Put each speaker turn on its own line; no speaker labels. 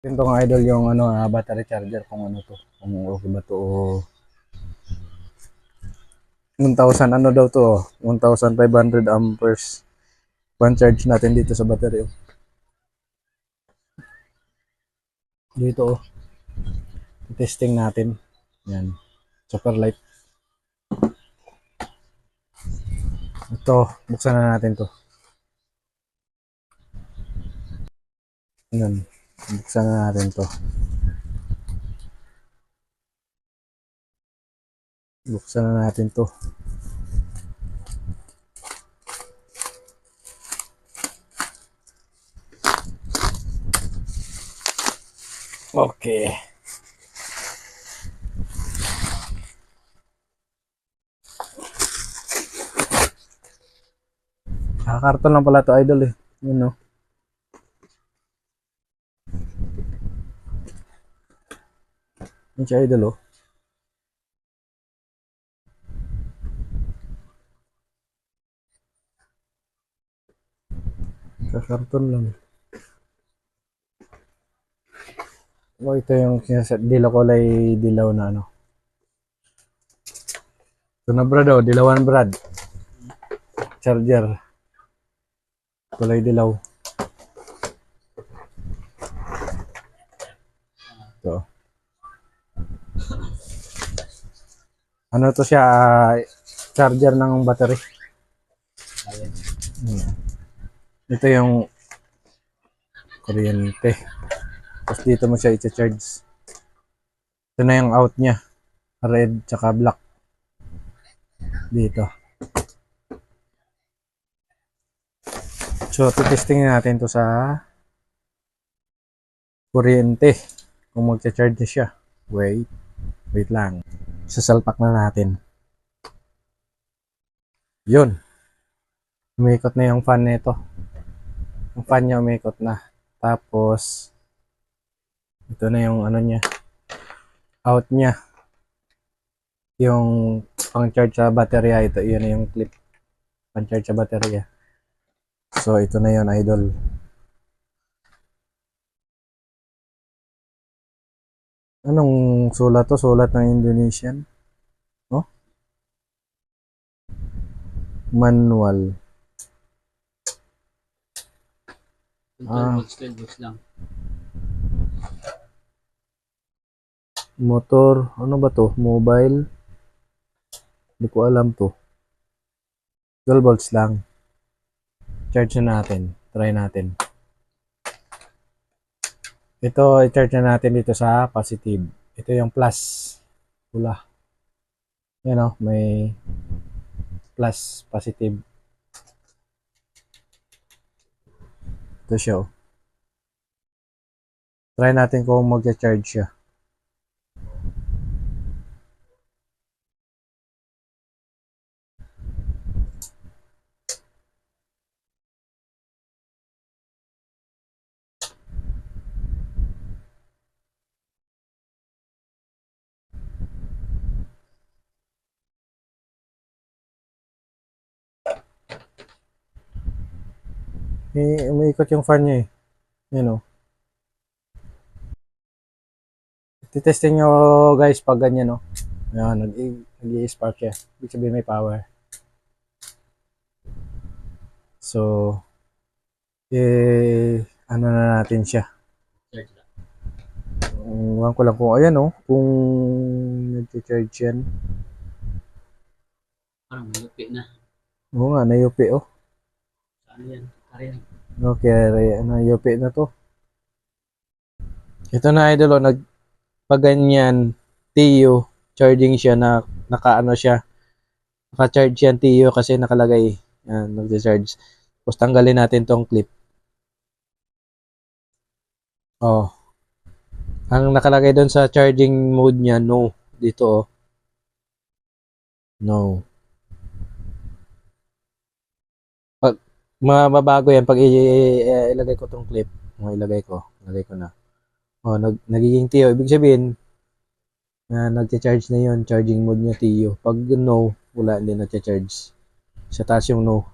Ito nga idol yung ano, battery charger kung ano to. Kung okay ba to o 1,000 ano daw to, 1,500 amperes. One charge natin dito sa battery. Dito testing natin. Yan. Super light. Ito, buksan na natin to. Yan. Buksan na natin to. Buksan na natin to. Okay. Nakakarton lang pala to idol eh. Yun no. Yun siya idol oh. Nakakarton lang. Oh, ito yung dilaw kulay dilaw na ano. Ito na brad oh, dilawan brad. Charger. Kulay dilaw. Ito. Ano to siya, charger ng battery. Ito yung kuryente. Tapos dito mo siya i-charge. Ito na yung out niya. Red tsaka black. Dito. So, testing natin to sa kuryente. Kung mag-charge na siya. Wait lang. Sasalpak na natin. Yun. Umikot na yung fan nito. Yung fan niya umikot na. Tapos, ito na yung ano niya. Out niya. Yung pang-charge sa baterya. Ito, yun na yung clip. Pang-charge sa baterya. So, ito na yun, idol. Anong sulat to? Sulat ng Indonesian? Oh? Manual.
12 volts lang.
Motor. Ano ba to? Mobile. Hindi ko alam to. 12 volts lang. Charge na natin. Try natin. Ito, i-charge na natin dito sa positive. Ito yung plus. Pula. Yan o, may plus, positive. Ito siya o. Try natin kung mag-charge siya. Umiikot yung fan niya eh. Yan o. Titesting nyo guys pag ganyan o. Yan, nag-i-spark siya. Ibig sabihin may power. So, ano na natin siya.
Charge lang.
Ewan ko lang kung ayan o. Kung nag-charge yan.
Parang malupi na.
Oo nga, nayupi o.
Saan yan? Karen.
Okay, nayupi na to. Ito na idol o. Pag ganyan, TU, charging siya na nakaano siya. Naka-charge yan TU kasi nakalagay. Yan, nag-charge. Tapos tanggalin natin tong clip. Oh. Ang nakalagay doon sa charging mode niya, no. Dito oh. No. Pag mababago yan pag ilagay ko tong clip. Ilagay ko na. Oh, nagiging TU. Ibig sabihin, nagcha-charge na yon, charging mode niya TU. Pag no, wala, hindi nagcha-charge. Sa taas yung no.